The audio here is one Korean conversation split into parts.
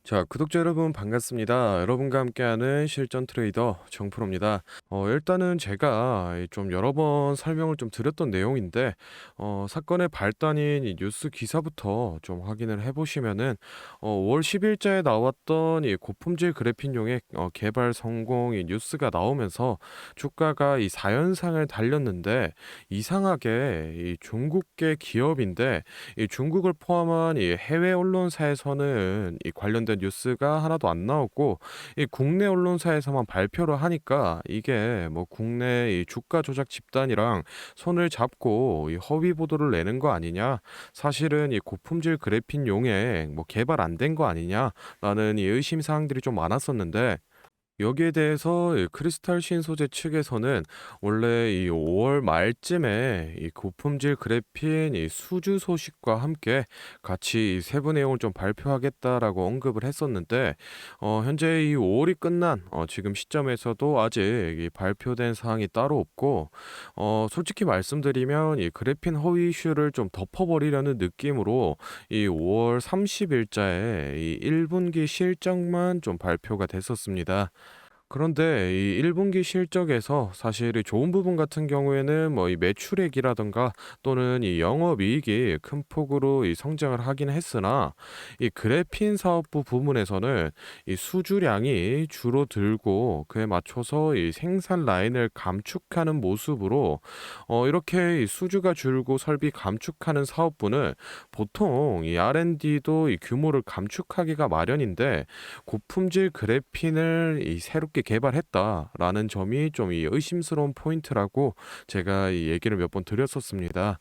자, 구독자 여러분 반갑습니다. 여러분과 함께하는 실전 트레이더 정프로입니다. 일단은 제가 좀 여러 번 설명을 좀 드렸던 내용인데, 사건의 발단인 이 뉴스 기사부터 좀 확인을 해보시면은, 5월 10일자에 나왔던 이 고품질 그래핀용의 개발 성공 이 뉴스가 나오면서 주가가 이 4연상을 달렸는데, 이상하게 이 중국계 기업인데, 이 중국을 포함한 이 해외 언론사에서는 이 관련된 뉴스가 하나도 안 나오고 이 국내 언론사에서만 발표를 하니까 이게 뭐 국내 이 주가 조작 집단이랑 손을 잡고 이 허위 보도를 내는 거 아니냐? 사실은 이 고품질 그래핀 용액 뭐 개발 안 된 거 아니냐라는 이 의심 사항들이 좀 많았었는데 여기에 대해서 이 크리스탈 신소재 측에서는 원래 이 5월 말쯤에 이 고품질 그래핀 이 수주 소식과 함께 같이 이 세부 내용을 좀 발표하겠다라고 언급을 했었는데 현재 이 5월이 끝난 지금 시점에서도 아직 이 발표된 사항이 따로 없고 솔직히 말씀드리면 이 그래핀 허위 이슈를 좀 덮어버리려는 느낌으로 이 5월 30일자에 이 1분기 실적만 좀 발표가 됐었습니다. 그런데 이 1분기 실적에서 사실 이 좋은 부분 같은 경우에는 뭐 이 매출액이라든가 또는 이 영업이익이 큰 폭으로 이 성장을 하긴 했으나 이 그래핀 사업부 부문에서는 이 수주량이 줄어들고 그에 맞춰서 이 생산 라인을 감축하는 모습으로 이렇게 이 수주가 줄고 설비 감축하는 사업부는 보통 이 R&D도 이 규모를 감축하기가 마련인데 고품질 그래핀을 이 새롭게 개발했다라는 점이 좀 이 의심스러운 포인트라고 제가 이 얘기를 몇 번 드렸었습니다.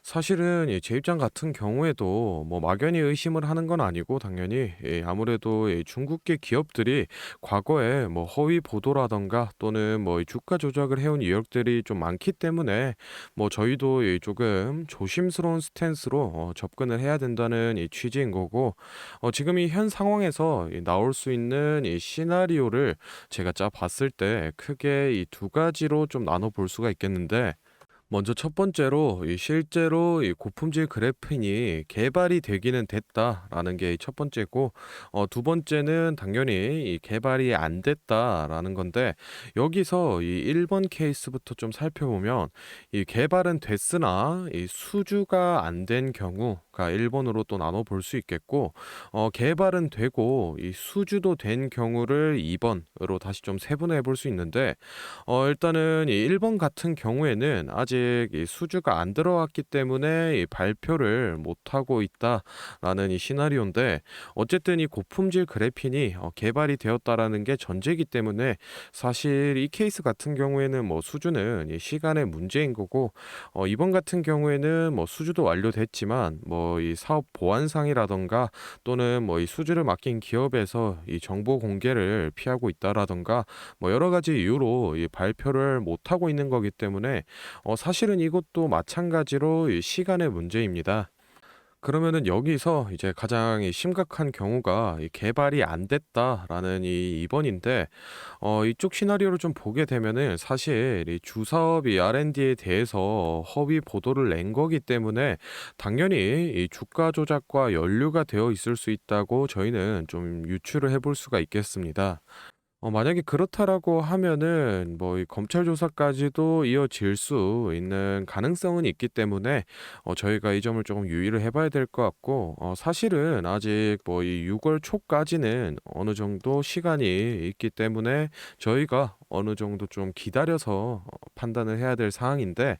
사실은 제 입장 같은 경우에도 뭐 막연히 의심을 하는 건 아니고 당연히 아무래도 이 중국계 기업들이 과거에 뭐 허위 보도라던가 또는 뭐 이 주가 조작을 해온 이력들이 좀 많기 때문에 뭐 저희도 조금 조심스러운 스탠스로 접근을 해야 된다는 이 취지인 거고 지금 이 현 상황에서 나올 수 있는 이 시나리오를 제가 짜 봤을 때 크게 이 두 가지로 좀 나눠 볼 수가 있겠는데 먼저 첫 번째로 이 실제로 이 고품질 그래핀이 개발이 되기는 됐다라는 게 첫 번째고 두 번째는 당연히 이 개발이 안 됐다라는 건데 여기서 이 1번 케이스부터 좀 살펴보면 이 개발은 됐으나 이 수주가 안 된 경우가 1번으로 또 나눠 볼 수 있겠고 개발은 되고 이 수주도 된 경우를 2번으로 다시 좀 세분화해 볼 수 있는데 일단은 이 1번 같은 경우에는 아직 이 수주가 안 들어왔기 때문에 이 발표를 못 하고 있다라는 이 시나리오인데 어쨌든 이 고품질 그래핀이 개발이 되었다라는 게 전제이기 때문에 사실 이 케이스 같은 경우에는 뭐 수주는 이 시간의 문제인 거고 이번 같은 경우에는 뭐 수주도 완료됐지만 뭐 이 사업 보안상이라던가 또는 뭐 이 수주를 맡긴 기업에서 이 정보 공개를 피하고 있다라던가 뭐 여러 가지 이유로 이 발표를 못 하고 있는 거기 때문에 사실은 이것도 마찬가지로 이 시간의 문제입니다. 그러면은 여기서 이제 가장 이 심각한 경우가 이 개발이 안 됐다라는 이 2번인데 이쪽 시나리오를 좀 보게 되면은 사실 이 주사업이 R&D에 대해서 허위 보도를 낸 거기 때문에 당연히 이 주가 조작과 연루가 되어 있을 수 있다고 저희는 좀 유추를 해볼 수가 있겠습니다. 만약에 그렇다라고 하면은 뭐 이 검찰 조사까지도 이어질 수 있는 가능성은 있기 때문에 저희가 이 점을 조금 유의를 해 봐야 될 것 같고 사실은 아직 뭐 이 6월 초까지는 어느 정도 시간이 있기 때문에 저희가 어느 정도 좀 기다려서 판단을 해야 될 사항인데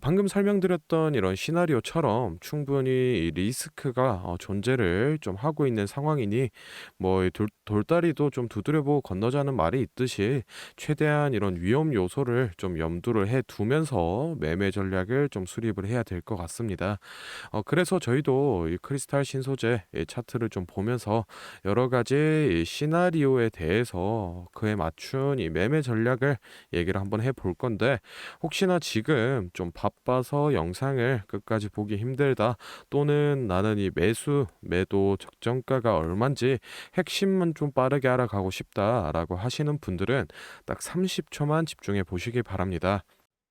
방금 설명드렸던 이런 시나리오처럼 충분히 이 리스크가 존재를 좀 하고 있는 상황이니 뭐 이 돌다리도 좀 두드려보고 건너자는 말이 있듯이 최대한 이런 위험 요소를 좀 염두를 해 두면서 매매 전략을 좀 수립을 해야 될 것 같습니다. 그래서 저희도 이 크리스탈 신소재 이 차트를 좀 보면서 여러 가지 이 시나리오에 대해서 그에 맞춘 이 매매 전략을 얘기를 한번 해볼 건데 혹시나 지금 좀 바빠서 영상을 끝까지 보기 힘들다 또는 나는 이 매수 매도 적정가가 얼만지 핵심만 좀 빠르게 알아가고 싶다라고 하시는 분들은 딱 30초만 집중해 보시기 바랍니다.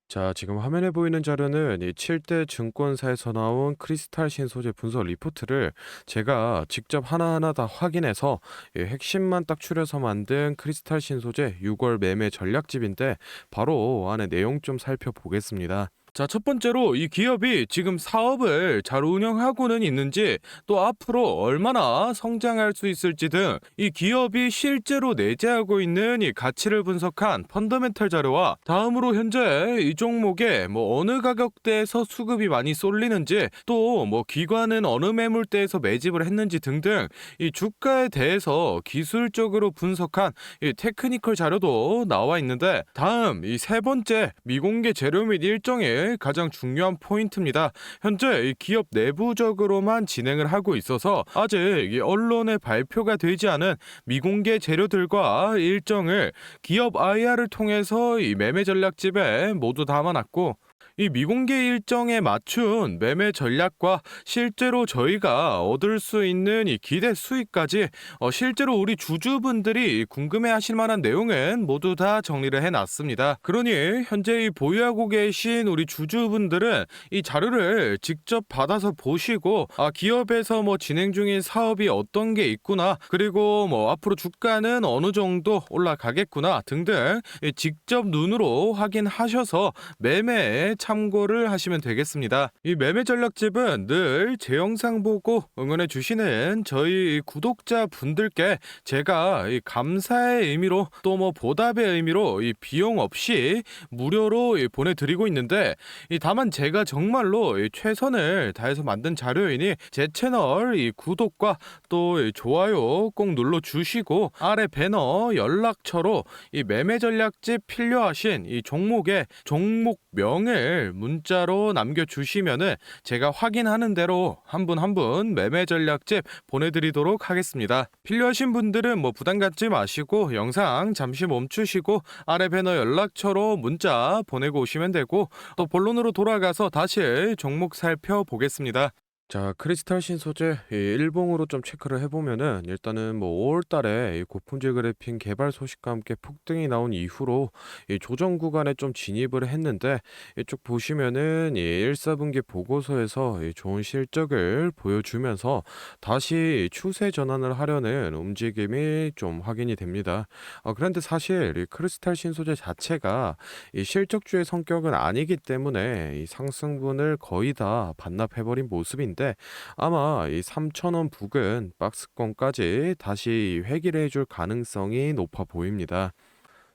자, 지금 화면에 보이는 자료는 이 7대 증권사에서 나온 크리스탈 신소재 분석 리포트를 제가 직접 하나하나 다 확인해서 이 핵심만 딱 추려서 만든 크리스탈 신소재 6월 매매 전략집인데 바로 안에 내용 좀 살펴보겠습니다. 자, 첫 번째로 이 기업이 지금 사업을 잘 운영하고는 있는지, 또 앞으로 얼마나 성장할 수 있을지 등 이 기업이 실제로 내재하고 있는 이 가치를 분석한 펀더멘탈 자료와, 다음으로 현재 이 종목에 뭐 어느 가격대에서 수급이 많이 쏠리는지, 또 뭐 기관은 어느 매물대에서 매집을 했는지 등등 이 주가에 대해서 기술적으로 분석한 이 테크니컬 자료도 나와 있는데, 다음 이 세 번째 미공개 재료 및 일정의 가장 중요한 포인트입니다. 현재 이 기업 내부적으로만 진행을 하고 있어서 아직 이 언론에 발표가 되지 않은 미공개 재료들과 일정을 기업 IR을 통해서 이 매매 전략집에 모두 담아놨고, 이 미공개 일정에 맞춘 매매 전략과 실제로 저희가 얻을 수 있는 이 기대 수익까지 실제로 우리 주주분들이 궁금해하실 만한 내용은 모두 다 정리를 해놨습니다. 그러니 현재 이 보유하고 계신 우리 주주분들은 이 자료를 직접 받아서 보시고, 기업에서 뭐 진행 중인 사업이 어떤 게 있구나, 그리고 뭐 앞으로 주가는 어느 정도 올라가겠구나 등등 직접 눈으로 확인하셔서 매매에 참고를 하시면 되겠습니다. 이 매매 전략집은 늘 제 영상 보고 응원해 주시는 저희 구독자 분들께 제가 이 감사의 의미로, 또 뭐 보답의 의미로 이 비용 없이 무료로 보내드리고 있는데, 다만 제가 정말로 최선을 다해서 만든 자료이니 제 채널 구독과 또 좋아요 꼭 눌러 주시고, 아래 배너 연락처로 이 매매 전략집 필요하신 이 종목의 종목명을 문자로 남겨주시면은 제가 확인하는 대로 한 분 한 분 매매 전략집 보내드리도록 하겠습니다. 필요하신 분들은 뭐 부담 갖지 마시고 영상 잠시 멈추시고 아래 배너 연락처로 문자 보내고 오시면 되고, 또 본론으로 돌아가서 다시 종목 살펴보겠습니다. 자, 크리스탈 신소재 일봉으로 좀 체크를 해보면은 일단은 뭐 5월 달에 이 고품질 그래핀 개발 소식과 함께 폭등이 나온 이후로 이 조정 구간에 좀 진입을 했는데, 이쪽 보시면은 이 1, 4분기 보고서에서 이 좋은 실적을 보여주면서 다시 추세 전환을 하려는 움직임이 좀 확인이 됩니다. 그런데 사실 이 크리스탈 신소재 자체가 이 실적주의 성격은 아니기 때문에 이 상승분을 거의 다 반납해버린 모습인데, 아마 이 3,000원 부근 박스권까지 다시 회귀를 해줄 가능성이 높아 보입니다.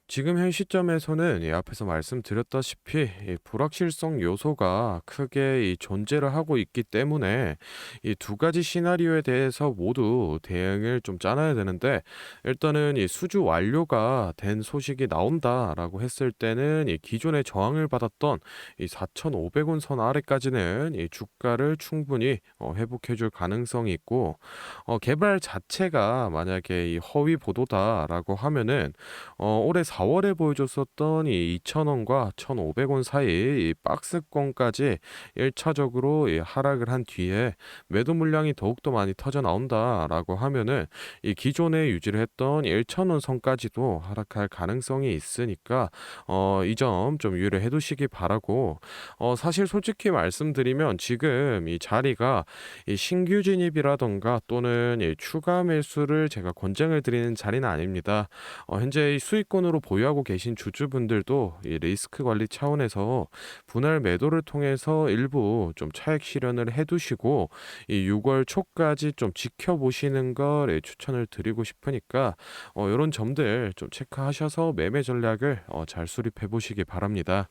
지금 현 시점에서는 이 앞에서 말씀드렸다시피 이 불확실성 요소가 크게 이 존재를 하고 있기 때문에 이 두 가지 시나리오에 대해서 모두 대응을 좀 짜놔야 되는데, 일단은 이 수주 완료가 된 소식이 나온다라고 했을 때는 이 기존의 저항을 받았던 이 4,500원 선 아래까지는 이 주가를 충분히 회복해줄 가능성이 있고, 개발 자체가 만약에 이 허위 보도다라고 하면은 올해 4월에 보여줬었던 이 2,000원과 1,500원 사이 이 박스권까지 1차적으로 이 하락을 한 뒤에 매도 물량이 더욱더 많이 터져 나온다라고 하면은 이 기존에 유지를 했던 1,000원 선까지도 하락할 가능성이 있으니까 이 점 좀 유의를 해두시기 바라고, 사실 솔직히 말씀드리면 지금 이 자리가 이 신규 진입이라던가 또는 이 추가 매수를 제가 권장을 드리는 자리는 아닙니다. 현재 이 수익권으로 보유하고 계신 주주분들도 이 리스크 관리 차원에서 분할 매도를 통해서 일부 좀 차익 실현을 해두시고 이 6월 초까지 좀 지켜보시는 걸 추천을 드리고 싶으니까 이런 점들 좀 체크하셔서 매매 전략을 잘 수립해 보시기 바랍니다.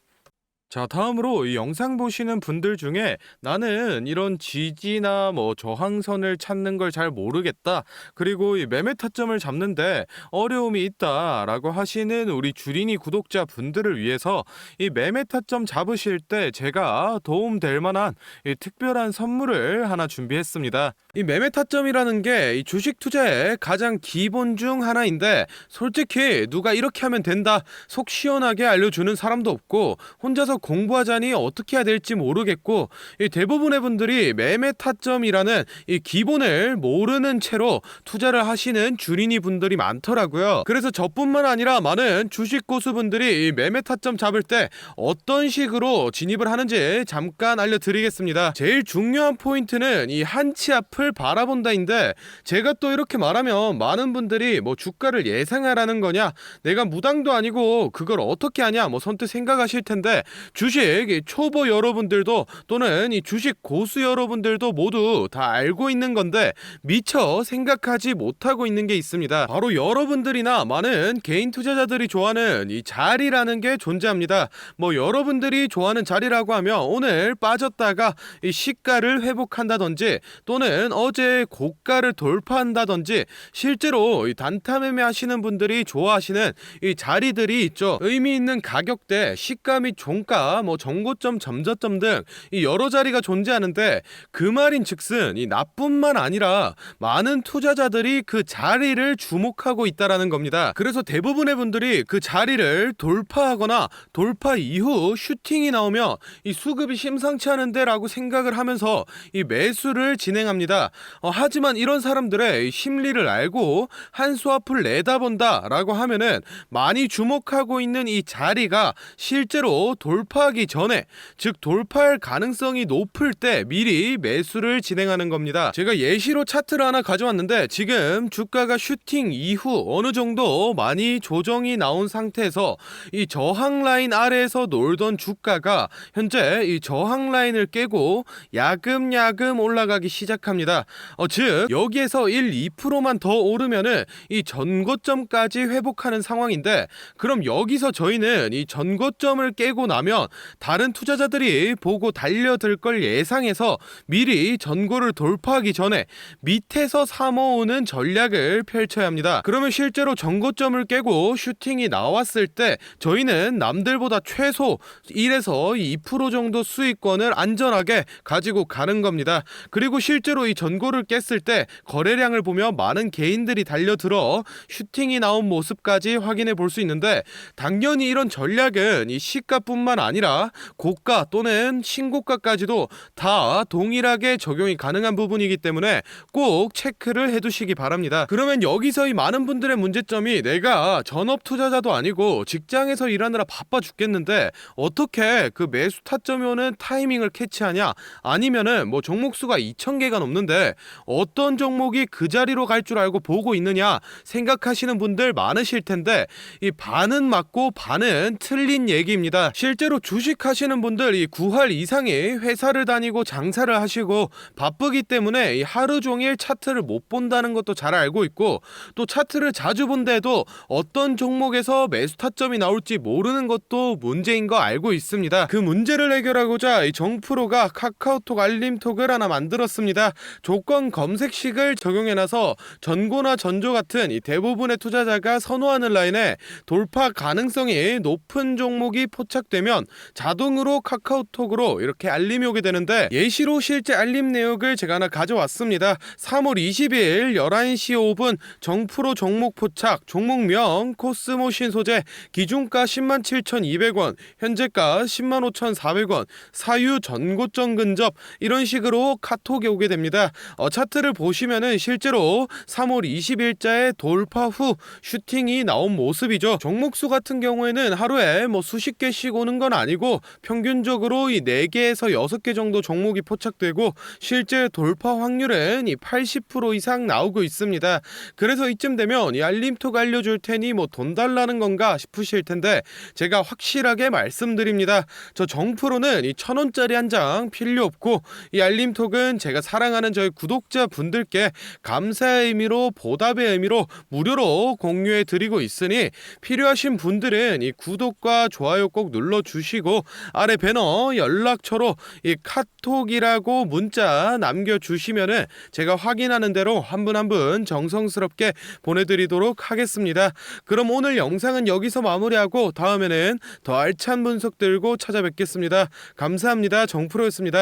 자, 다음으로 이 영상 보시는 분들 중에 나는 이런 지지나 뭐 저항선을 찾는 걸 잘 모르겠다, 그리고 이 매매 타점을 잡는데 어려움이 있다라고 하시는 우리 주린이 구독자 분들을 위해서 이 매매 타점 잡으실 때 제가 도움될 만한 이 특별한 선물을 하나 준비했습니다. 이 매매 타점이라는 게 이 주식 투자의 가장 기본 중 하나인데, 솔직히 누가 이렇게 하면 된다 속 시원하게 알려주는 사람도 없고 혼자서 공부하자니 어떻게 해야 될지 모르겠고, 이 대부분의 분들이 매매 타점이라는 이 기본을 모르는 채로 투자를 하시는 주린이 분들이 많더라고요. 그래서 저뿐만 아니라 많은 주식 고수분들이 이 매매 타점 잡을 때 어떤 식으로 진입을 하는지 잠깐 알려드리겠습니다. 제일 중요한 포인트는 이 한 치 앞을 바라본다인데, 제가 또 이렇게 말하면 많은 분들이 뭐 주가를 예상하라는 거냐, 내가 무당도 아니고 그걸 어떻게 하냐 뭐 선뜻 생각하실 텐데, 주식 초보 여러분들도 또는 이 주식 고수 여러분들도 모두 다 알고 있는 건데 미처 생각하지 못하고 있는 게 있습니다. 바로 여러분들이나 많은 개인 투자자들이 좋아하는 이 자리라는 게 존재합니다. 뭐 여러분들이 좋아하는 자리라고 하면 오늘 빠졌다가 이 시가를 회복한다든지, 또는 어제 고가를 돌파한다든지, 실제로 이 단타 매매 하시는 분들이 좋아하시는 이 자리들이 있죠. 의미 있는 가격대, 시가 및 종가, 뭐 정고점, 점저점 등 이 여러 자리가 존재하는데, 그 말인 즉슨 이 나뿐만 아니라 많은 투자자들이 그 자리를 주목하고 있다라는 겁니다. 그래서 대부분의 분들이 그 자리를 돌파하거나 돌파 이후 슈팅이 나오면 이 수급이 심상치 않은데 라고 생각을 하면서 이 매수를 진행합니다. 하지만 이런 사람들의 심리를 알고 한 수 앞을 내다본다 라고 하면은, 많이 주목하고 있는 이 자리가 실제로 돌파하기 전에, 즉 돌파할 가능성이 높을 때 미리 매수를 진행하는 겁니다. 제가 예시로 차트를 하나 가져왔는데, 지금 주가가 슈팅 이후 어느 정도 많이 조정이 나온 상태에서 이 저항 라인 아래에서 놀던 주가가 현재 이 저항 라인을 깨고 야금야금 올라가기 시작합니다. 즉 여기에서 1, 2%만 더 오르면은 이 전고점까지 회복하는 상황인데, 그럼 여기서 저희는 이 전고점을 깨고 나면 다른 투자자들이 보고 달려들 걸 예상해서 미리 전고를 돌파하기 전에 밑에서 사모으는 전략을 펼쳐야 합니다. 그러면 실제로 전고점을 깨고 슈팅이 나왔을 때 저희는 남들보다 최소 1에서 2% 정도 수익권을 안전하게 가지고 가는 겁니다. 그리고 실제로 이 전고를 깼을 때 거래량을 보면 많은 개인들이 달려들어 슈팅이 나온 모습까지 확인해 볼 수 있는데, 당연히 이런 전략은 이 시가뿐만 아니라 고가 또는 신고가까지도 다 동일하게 적용이 가능한 부분이기 때문에 꼭 체크를 해두시기 바랍니다. 그러면 여기서 이 많은 분들의 문제점이, 내가 전업 투자자도 아니고 직장에서 일하느라 바빠 죽겠는데 어떻게 그 매수 타점이 오는 타이밍을 캐치하냐, 아니면은 뭐 종목수가 2,000개가 넘는데 어떤 종목이 그 자리로 갈 줄 알고 보고 있느냐 생각하시는 분들 많으실 텐데, 이 반은 맞고 반은 틀린 얘기입니다. 실제로 주식 하시는 분들 이 9할 이상이 회사를 다니고 장사를 하시고 바쁘기 때문에 이 하루 종일 차트를 못 본다는 것도 잘 알고 있고, 또 차트를 자주 본데도 어떤 종목에서 매수 타점이 나올지 모르는 것도 문제인 거 알고 있습니다. 그 문제를 해결하고자 이 정프로가 카카오톡 알림톡을 하나 만들었습니다. 조건 검색식을 적용해놔서 전고나 전조 같은 이 대부분의 투자자가 선호하는 라인에 돌파 가능성이 높은 종목이 포착되면 자동으로 카카오톡으로 이렇게 알림이 오게 되는데, 예시로 실제 알림 내역을 제가 하나 가져왔습니다. 3월 20일 11시 5분 정프로 종목 포착, 종목명 코스모신 소재, 기준가 107,200원, 현재가 105,400원, 사유 전고점 근접, 이런 식으로 카톡이 오게 됩니다. 차트를 보시면은 실제로 3월 20일자에 돌파 후 슈팅이 나온 모습이죠. 종목수 같은 경우에는 하루에 뭐 수십 개씩 오는 건 아니고 평균적으로 이 4개에서 6개 정도 종목이 포착되고, 실제 돌파 확률은 이 80% 이상 나오고 있습니다. 그래서 이쯤 되면 이 알림톡 알려줄 테니 뭐 돈 달라는 건가 싶으실 텐데, 제가 확실하게 말씀드립니다. 저 정프로는 이 1,000원짜리 한 장 필요 없고, 이 알림톡은 제가 사랑하는 저희 구독자 분들께 감사의 의미로, 보답의 의미로 무료로 공유해 드리고 있으니, 필요하신 분들은 이 구독과 좋아요 꼭 눌러주시고, 아래 배너 연락처로 이 카톡이라고 문자 남겨주시면은 제가 확인하는 대로 한 분 한 분 정성스럽게 보내드리도록 하겠습니다. 그럼 오늘 영상은 여기서 마무리하고 다음에는 더 알찬 분석 들고 찾아뵙겠습니다. 감사합니다. 정프로였습니다.